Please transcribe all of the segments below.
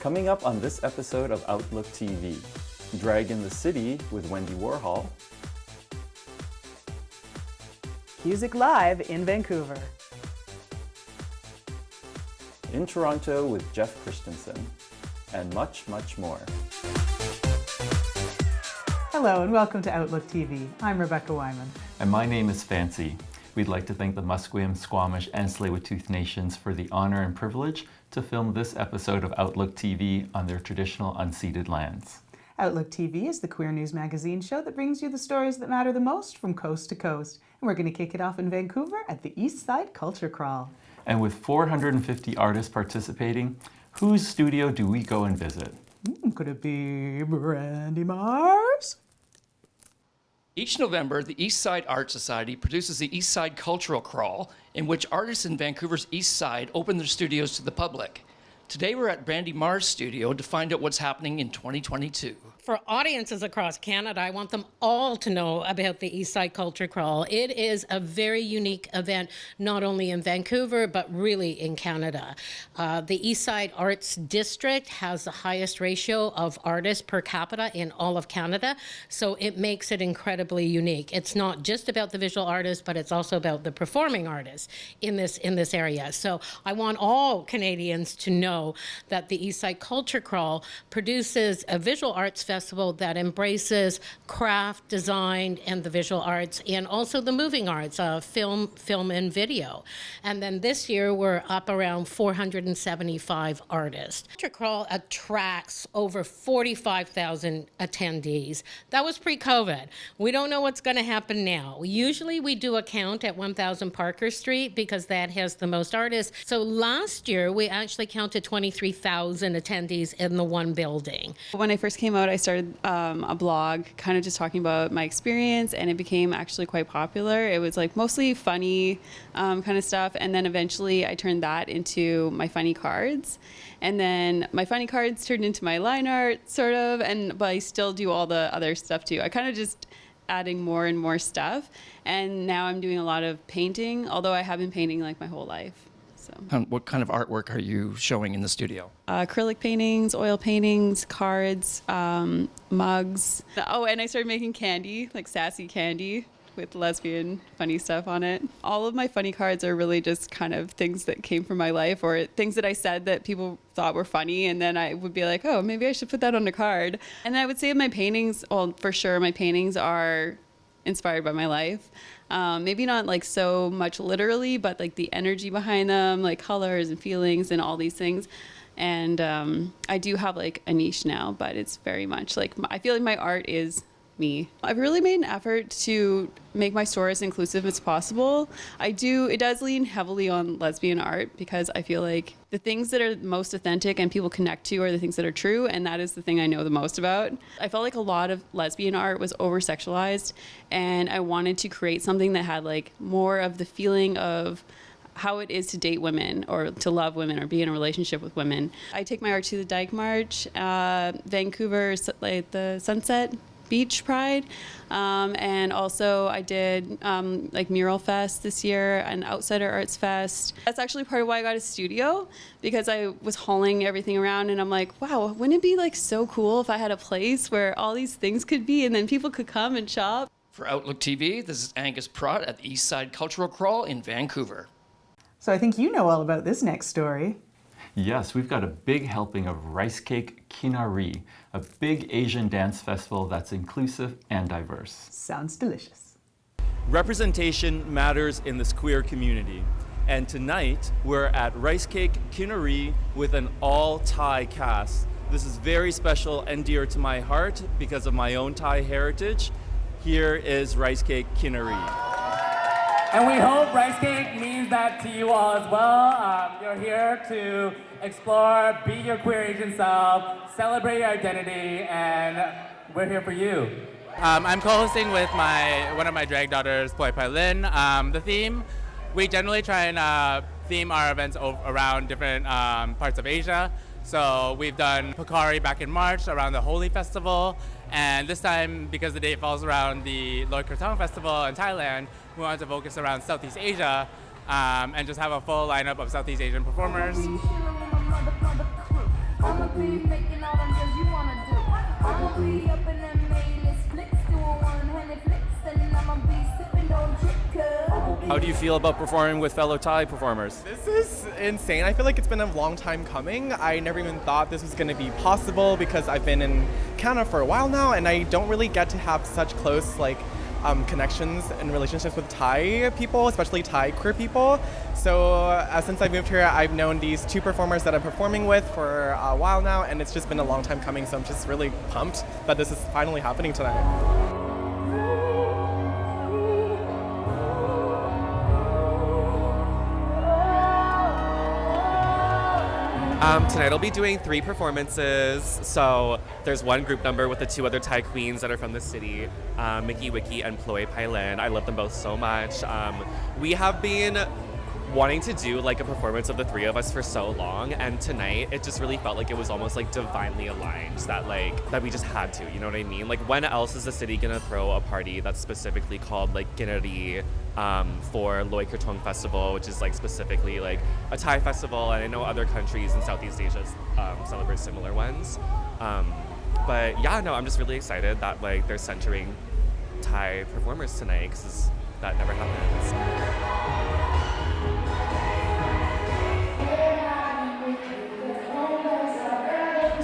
Coming up on this episode of Outlook TV, Drag in the City with Wendy Warhol, QUSIC Live in Vancouver, in Toronto with Jeff Christensen, and much, much more. Hello and welcome to Outlook TV. I'm Rebecca Wyman. And my name is Fancy. We'd like to thank the Musqueam, Squamish, and Tsleil-Waututh Nations for the honor and privilege to film this episode of Outlook TV on their traditional unceded lands. Outlook TV is the queer news magazine show that brings you the stories that matter the most from coast to coast. And we're going to kick it off in Vancouver at the Eastside Culture Crawl. And with 450 artists participating, whose studio do we go and visit? Could it be Brandy Mars? Each November, the Eastside Art Society produces the Eastside Cultural Crawl, in which artists in Vancouver's East Side open their studios to the public. Today, we're at Brandy Mars' studio to find out what's happening in 2022. For audiences across Canada, I want them all to know about the Eastside Culture Crawl. It is a very unique event, not only in Vancouver, but really in Canada. The Eastside Arts District has the highest ratio of artists per capita in all of Canada, so it makes it incredibly unique. It's not just about the visual artists, but it's also about the performing artists in this area. So I want all Canadians to know that the Eastside Culture Crawl produces a visual arts festival that embraces craft, design, and the visual arts, and also the moving arts, film and video. And then this year, we're up around 475 artists. Culture Crawl attracts over 45,000 attendees. That was pre-COVID. We don't know what's going to happen now. Usually, we do a count at 1000 Parker Street because that has the most artists. So last year, we actually counted 23,000 attendees in the one building. When I first came out, I started a blog kind of just talking about my experience, and it became actually quite popular. It was like mostly funny kind of stuff, and then eventually I turned that into my funny cards, and then my funny cards turned into my line art sort of, but I still do all the other stuff too. I kind of just adding more and more stuff, and now I'm doing a lot of painting, although I have been painting like my whole life. So. What kind of artwork are you showing in the studio? Acrylic paintings, oil paintings, cards, mugs. Oh, and I started making candy, like sassy candy with lesbian funny stuff on it. All of my funny cards are really just kind of things that came from my life or things that I said that people thought were funny, and then I would be like, oh, maybe I should put that on a card. And I would say my paintings, well, for sure, my paintings are inspired by my life. Maybe not like so much literally, but like the energy behind them, like colors and feelings and all these things. And I do have like a niche now, but it's very much like, I feel like my art is me. I've really made an effort to make my store as inclusive as possible. It does lean heavily on lesbian art because I feel like the things that are most authentic and people connect to are the things that are true, and that is the thing I know the most about. I felt like a lot of lesbian art was over-sexualized, and I wanted to create something that had like more of the feeling of how it is to date women or to love women or be in a relationship with women. I take my art to the Dyke March, Vancouver, like the Sunset Beach Pride, and also I did like Mural Fest this year and Outsider Arts Fest. That's actually part of why I got a studio, because I was hauling everything around and I'm like, wow, wouldn't it be like so cool if I had a place where all these things could be and then people could come and shop? For Outlook TV, this is Angus Pratt at the Eastside Cultural Crawl in Vancouver. So I think you know all about this next story. Yes, we've got a big helping of Ricecake Kinnaree, a big Asian dance festival that's inclusive and diverse. Sounds delicious. Representation matters in this queer community. And tonight, we're at Ricecake Kinnaree with an all-Thai cast. This is very special and dear to my heart because of my own Thai heritage. Here is Ricecake Kinnaree. And we hope Ricecake means that to you all as well. You're here to explore, be your queer Asian self, celebrate your identity, and we're here for you. I'm co-hosting with one of my drag daughters, Poi Pai Lin. The theme, we generally try and theme our events around different parts of Asia. So we've done Pukari back in March around the Holi Festival, and this time, because the date falls around the Loi Krathong Festival in Thailand, we wanted to focus around Southeast Asia and just have a full lineup of Southeast Asian performers. be making all them deals you wanna do. I'ma be up in them A-list flicks, doing one-handed flicks, and I'ma be sipping on chicken. How do you feel about performing with fellow Thai performers? This is insane. I feel like it's been a long time coming. I never even thought this was going to be possible because I've been in Canada for a while now, and I don't really get to have such close connections and relationships with Thai people, especially Thai queer people. So since I moved here, I've known these two performers that I'm performing with for a while now, and it's just been a long time coming. So I'm just really pumped that this is finally happening tonight. Tonight I'll be doing 3 performances. So there's one group number with the 2 other Thai queens that are from the city, Mickey Wiki and Ploy Pailan. I love them both so much. We have been wanting to do a performance of the 3 of us for so long, and tonight it just really felt like it was almost divinely aligned that we just had to, you know what I mean? When else is the city gonna throw a party that's specifically called Kinnaree for Loy Krathong Festival, which is specifically a Thai festival, and I know other countries in Southeast Asia celebrate similar ones. But yeah, no, I'm just really excited that they're centering Thai performers tonight, because that never happens.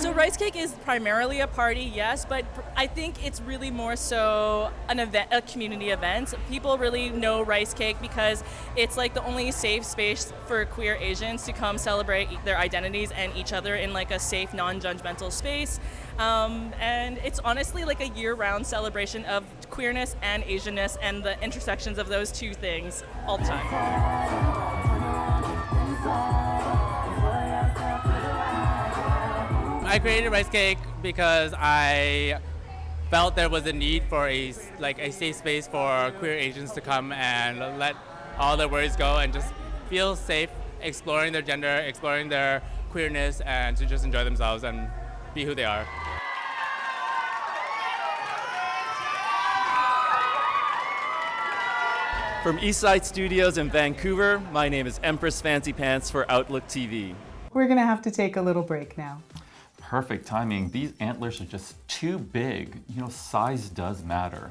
So Ricecake is primarily a party, yes, but I think it's really more so an event, a community event. People really know Ricecake because it's the only safe space for queer Asians to come celebrate their identities and each other in a safe, non-judgmental space. And it's honestly a year-round celebration of queerness and Asianness and the intersections of those two things all the time. I created Ricecake because I felt there was a need for a safe space for queer Asians to come and let all their worries go and just feel safe exploring their gender, exploring their queerness, and to just enjoy themselves and be who they are. From Eastside Studios in Vancouver, my name is Empress Fancy Pants for Outlook TV. We're going to have to take a little break now. Perfect timing. These antlers are just too big. You know, size does matter.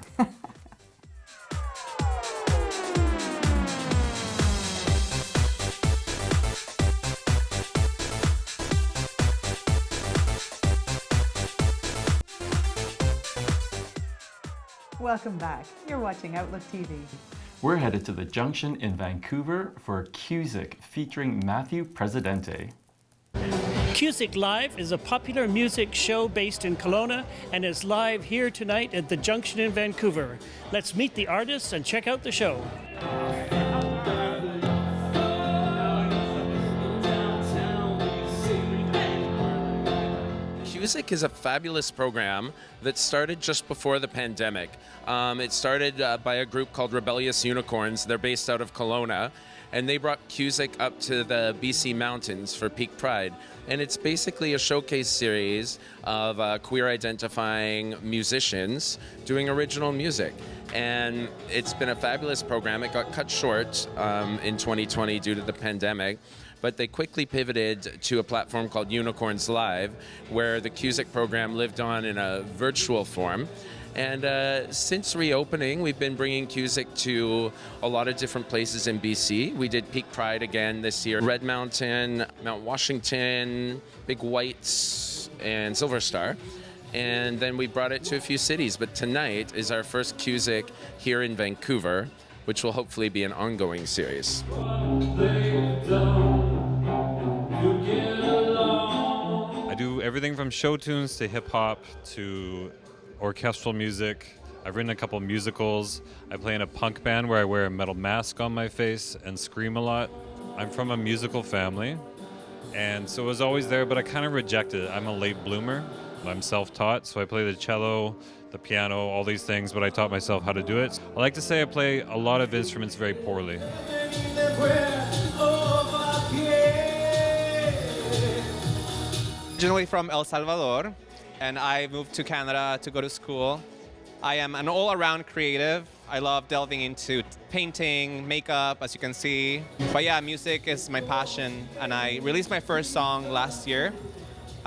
Welcome back. You're watching Outlook TV. We're headed to the Junction in Vancouver for QUSIC featuring Matthew Presidente. QUSIC Live is a popular music show based in Kelowna and is live here tonight at the Junction in Vancouver. Let's meet the artists and check out the show. QUSIC is a fabulous program that started just before the pandemic. It started by a group called Rebellious Unicorns. They're based out of Kelowna, and they brought QUSIC up to the BC mountains for Peak Pride. And it's basically a showcase series of queer identifying musicians doing original music. And it's been a fabulous program. It got cut short in 2020 due to the pandemic. But they quickly pivoted to a platform called Unicorns Live, where the QUSIC program lived on in a virtual form. And since reopening, we've been bringing QUSIC to a lot of different places in BC. We did Peak Pride again this year, Red Mountain, Mount Washington, Big Whites, and Silver Star. And then we brought it to a few cities. But tonight is our first QUSIC here in Vancouver, which will hopefully be an ongoing series. I do everything from show tunes to hip hop to orchestral music. I've written a couple musicals. I play in a punk band where I wear a metal mask on my face and scream a lot. I'm from a musical family, and so it was always there, but I kind of rejected it. I'm a late bloomer. I'm self-taught, so I play the cello, the piano, all these things, but I taught myself how to do it. I like to say I play a lot of instruments very poorly. Originally from El Salvador, and I moved to Canada to go to school. I am an all-around creative. I love delving into painting, makeup, as you can see. But yeah, music is my passion, and I released my first song last year.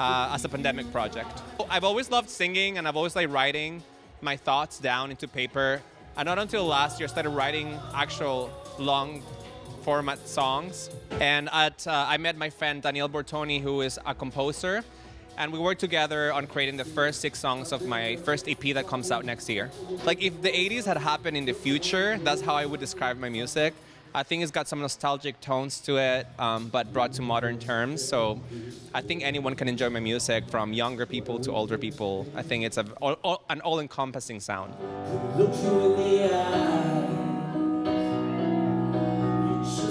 as a pandemic project. I've always loved singing, and I've always liked writing my thoughts down into paper. And not until last year I started writing actual long format songs. And I met my friend Daniel Bortoni, who is a composer, and we worked together on creating the first 6 songs of my first EP that comes out next year. Like, if the 80s had happened in the future, that's how I would describe my music. I think it's got some nostalgic tones to it, but brought to modern terms. So I think anyone can enjoy my music, from younger people to older people. I think it's an all-encompassing sound.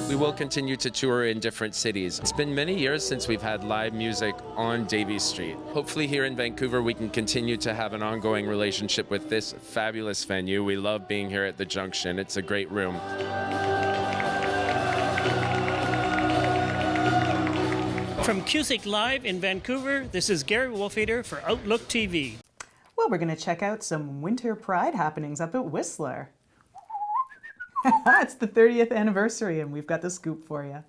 We will continue to tour in different cities. It's been many years since we've had live music on Davie Street. Hopefully here in Vancouver we can continue to have an ongoing relationship with this fabulous venue. We love being here at the Junction. It's a great room. From QUSIC Live in Vancouver, this is Gary Wolfeater for Outlook TV. Well, we're going to check out some winter pride happenings up at Whistler. It's the 30th anniversary, and we've got the scoop for you.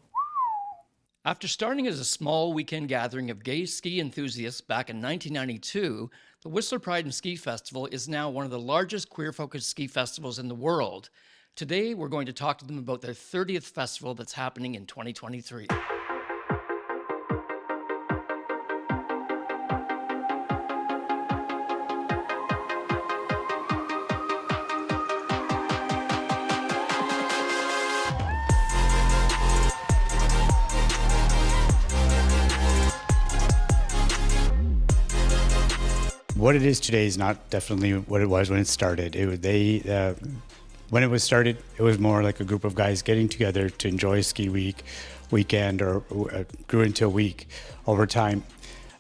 After starting as a small weekend gathering of gay ski enthusiasts back in 1992, the Whistler Pride and Ski Festival is now one of the largest queer-focused ski festivals in the world. Today, we're going to talk to them about their 30th festival that's happening in 2023. What it is today is not definitely what it was when it started. When it was started, it was more like a group of guys getting together to enjoy a ski weekend, or grew into a week over time.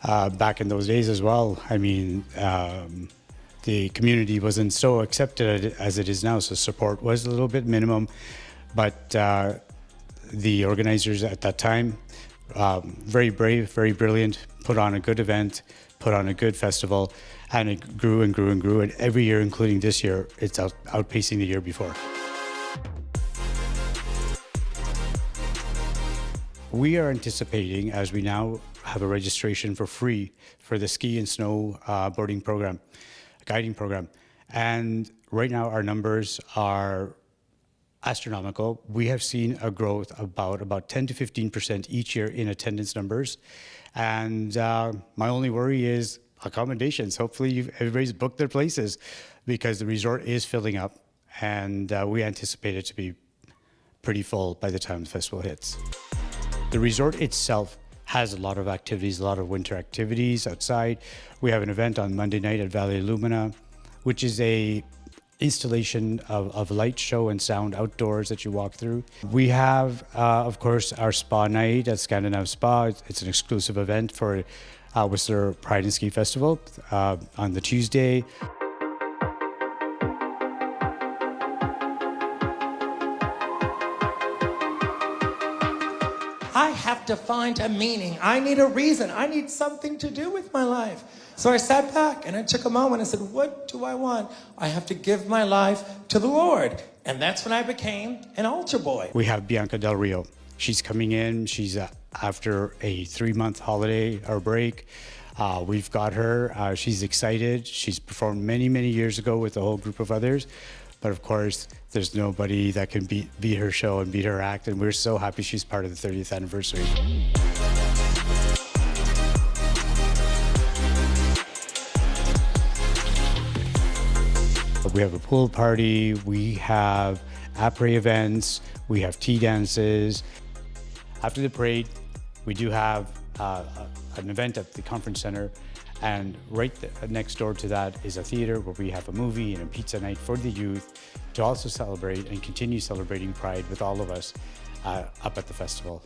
Back in those days as well, I mean, the community wasn't so accepted as it is now, so support was a little bit minimum. But the organizers at that time, very brave, very brilliant, put on a good event, put on a good festival, and it grew and grew and grew. And every year, including this year, it's outpacing the year before. We are anticipating, as we now have a registration for free for the ski and snow boarding program, guiding program. And right now our numbers are astronomical. We have seen a growth about 10 to 15% each year in attendance numbers. And my only worry is accommodations. Hopefully everybody's booked their places, because the resort is filling up, and we anticipate it to be pretty full by the time the festival hits. The resort itself has a lot of activities, a lot of winter activities outside. We have an event on Monday night at Valley Lumina, which is a installation of light show and sound outdoors that you walk through. We have, of course, our spa night at Scandinav Spa. It's an exclusive event for Whistler Pride and Ski Festival on the Tuesday. I have to find a meaning. I need a reason. I need something to do with my life. So I sat back and I took a moment and said, what do I want? I have to give my life to the Lord. And that's when I became an altar boy. We have Bianca Del Rio. She's coming in. She's after a 3-month holiday or break. We've got her. She's excited. She's performed many, many years ago with a whole group of others. But of course, there's nobody that can beat her show and beat her act. And we're so happy she's part of the 30th anniversary. We have a pool party, we have après events, we have tea dances. After the parade, we do have an event at the conference center, and right next door to that is a theater where we have a movie and a pizza night for the youth to also celebrate and continue celebrating Pride with all of us up at the festival.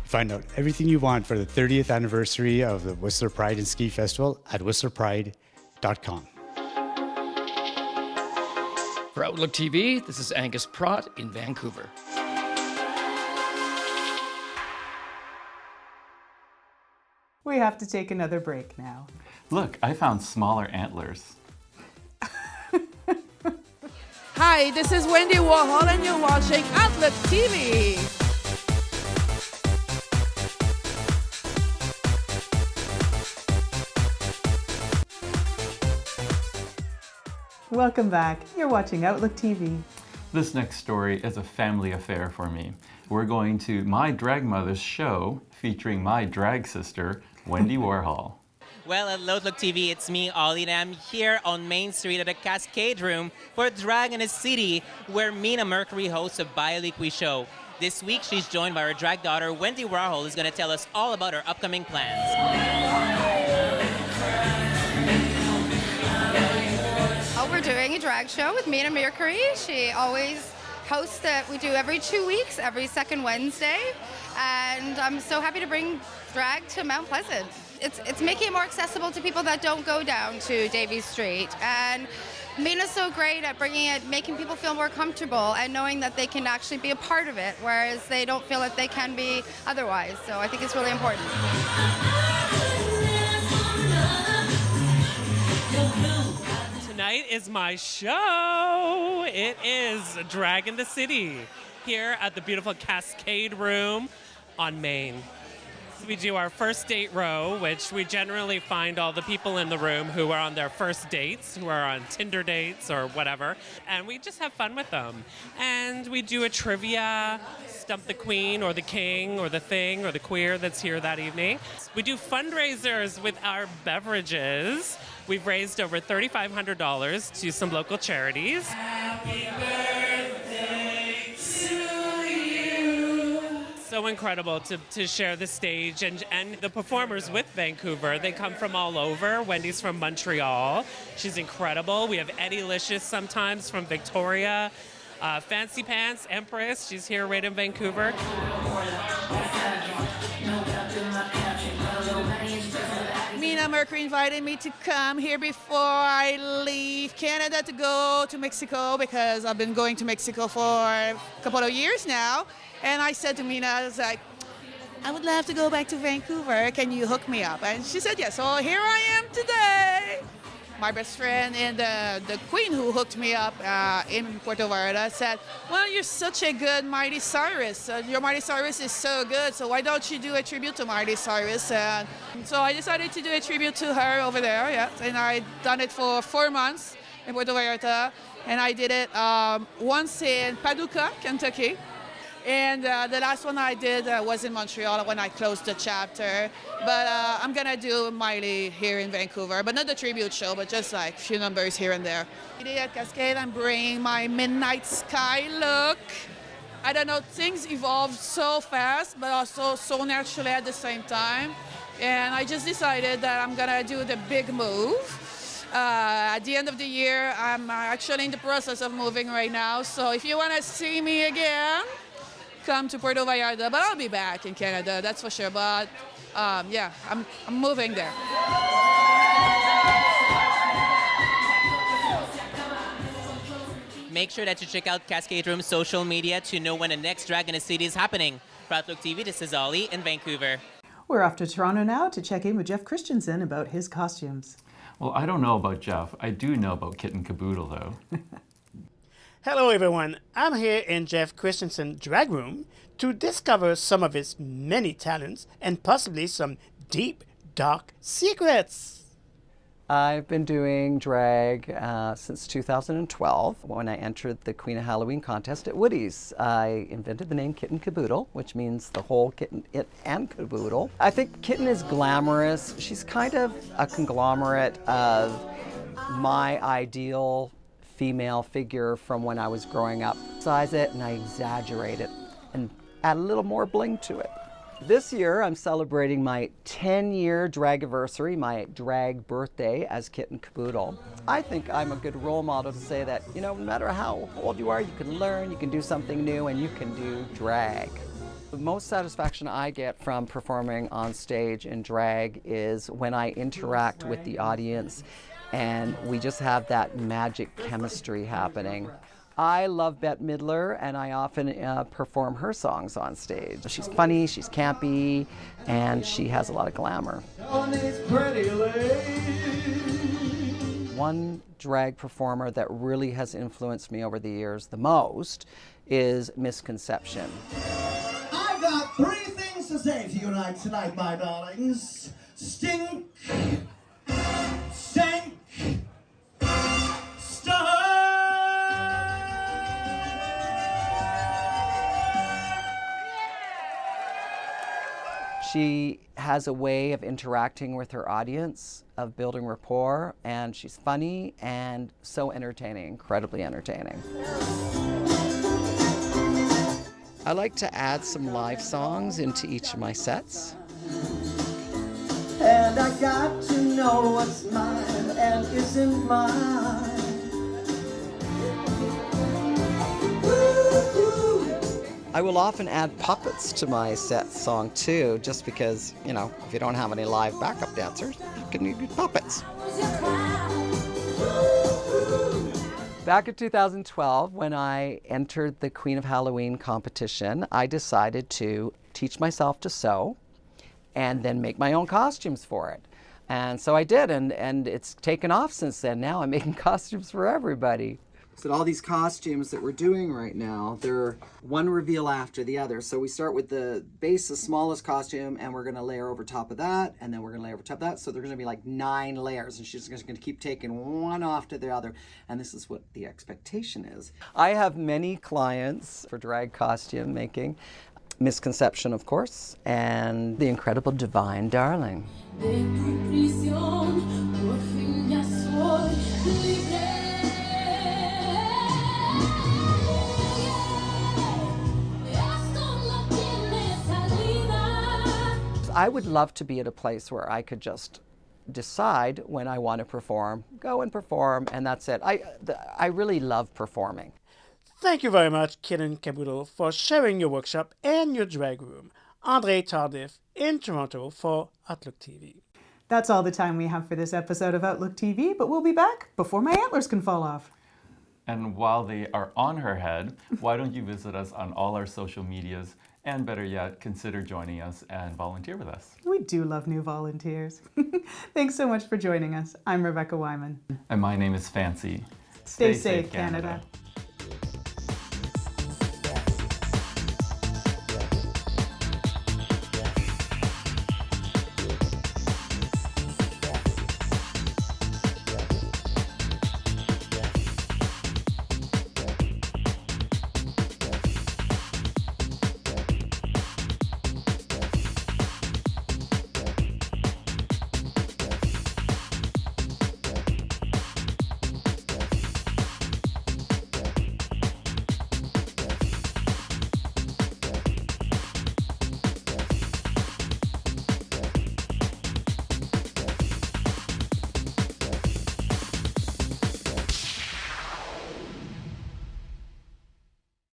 Find out everything you want for the 30th anniversary of the Whistler Pride and Ski Festival at whistlerpride.com. For Outlook TV, this is Angus Pratt in Vancouver. We have to take another break now. Look, I found smaller antlers. Hi, this is Wendy Warhol and you're watching Outlook TV. Welcome back. You're watching Outlook TV. This next story is a family affair for me. We're going to my drag mother's show featuring my drag sister, Wendy Warhol. Well, at Outlook TV, it's me, Ollie, and I'm here on Main Street at the Cascade Room for Drag in a City, where Mina Mercury hosts a bi-weekly show. This week, she's joined by her drag daughter, Wendy Warhol, who's going to tell us all about her upcoming plans. We're doing a drag show with Mina Mercury. She always hosts it. We do every 2 weeks, every second Wednesday, and I'm so happy to bring drag to Mount Pleasant. It's making it more accessible to people that don't go down to Davies Street, and Mina's so great at bringing it, making people feel more comfortable and knowing that they can actually be a part of it, whereas they don't feel that they can be otherwise. So I think it's really important. Tonight is my show. It is Drag in the City here at the beautiful Cascade Room on Main. We do our first date row, which we generally find all the people in the room who are on their first dates, who are on Tinder dates or whatever, and we just have fun with them. And we do a trivia, stump the queen or the king or the thing or the queer that's here that evening. We do fundraisers with our beverages. We've raised over $3,500 to some local charities. Happy birthday to you. So incredible to share the stage and the performers with Vancouver. They come from all over. Wendy's from Montreal. She's incredible. We have Eddie Licious sometimes from Victoria. Fancy Pants, Empress, she's here right in Vancouver. Mina Mercury invited me to come here before I leave Canada to go to Mexico, because I've been going to Mexico for a couple of years now. And I said to Mina, I was like, I would love to go back to Vancouver. Can you hook me up? And she said yes. So here I am today. My best friend and the queen who hooked me up in Puerto Vallarta said, well, you're such a good Miley Cyrus. Your Miley Cyrus is so good, so why don't you do a tribute to Miley Cyrus? And so I decided to do a tribute to her over there, yeah. And I'd done it for 4 months in Puerto Vallarta. And I did it once in Paducah, Kentucky. And the last one I did was in Montreal when I closed the chapter. But I'm going to do Miley here in Vancouver, but not the tribute show, but just like a few numbers here and there. Today at Cascade, I'm bringing my Midnight Sky look. I don't know, things evolved so fast, but also so naturally at the same time. And I just decided that I'm going to do the big move. At the end of the year, I'm actually in the process of moving right now. So if you want to see me again, come to Puerto Vallarta, but I'll be back in Canada, that's for sure. But yeah, I'm moving there. Make sure that you check out Cascade Room's social media to know when the next Drag in a City is happening. For Outlook TV, this is Ollie in Vancouver. We're off to Toronto now to check in with Jeff Christensen about his costumes. Well, I don't know about Jeff. I do know about Kitten Kaboodle, though. Hello everyone, I'm here in Jeff Christensen's drag room to discover some of his many talents and possibly some deep, dark secrets. I've been doing drag since 2012 when I entered the Queen of Halloween contest at Woody's. I invented the name Kitten Kaboodle, which means the whole kitten, it, and caboodle. I think Kitten is glamorous. She's kind of a conglomerate of my ideal female figure from when I was growing up. Size it and I exaggerate it and add a little more bling to it. This year I'm celebrating my 10-year drag-iversary, my drag birthday as Kitten Kaboodle. I think I'm a good role model to say that, you know, no matter how old you are, you can learn, you can do something new, and you can do drag. The most satisfaction I get from performing on stage in drag is when I interact with the audience and we just have that magic chemistry happening. I love Bette Midler, and I often perform her songs on stage. She's funny, she's campy, and she has a lot of glamour. one drag performer that really has influenced me over the years the most is Misconception. I've got 3 things to say to you tonight, my darlings. Stink, stank, stir. She has a way of interacting with her audience, of building rapport, and she's funny and so entertaining, incredibly entertaining. I like to add some live songs into each of my sets. And I got to know what's mine and isn't mine. I will often add puppets to my set song too, just because, you know, if you don't have any live backup dancers, you can use puppets. Back in 2012, when I entered the Queen of Halloween competition, I decided to teach myself to sew and then make my own costumes for it. And so I did, and it's taken off since then. Now I'm making costumes for everybody. So all these costumes that we're doing right now, they're one reveal after the other. So we start with the base, the smallest costume, and we're gonna layer over top of that, and then we're gonna layer over top of that. So there's gonna be like 9 layers, and she's just gonna keep taking one off to the other. And this is what the expectation is. I have many clients for drag costume making. Misconception, of course, and the incredible Divine Darling. I would love to be at a place where I could just decide when I want to perform, go and perform, and that's it. I really love performing. Thank you very much, Kitten Kaboodle, for sharing your workshop and your drag room. Andre Tardif in Toronto for Outlook TV. That's all the time we have for this episode of Outlook TV, but we'll be back before my antlers can fall off. And while they are on her head, why don't you visit us on all our social medias, and better yet, consider joining us and volunteer with us. We do love new volunteers. Thanks so much for joining us. I'm Rebecca Wyman. And my name is Fancy. Stay safe, Canada.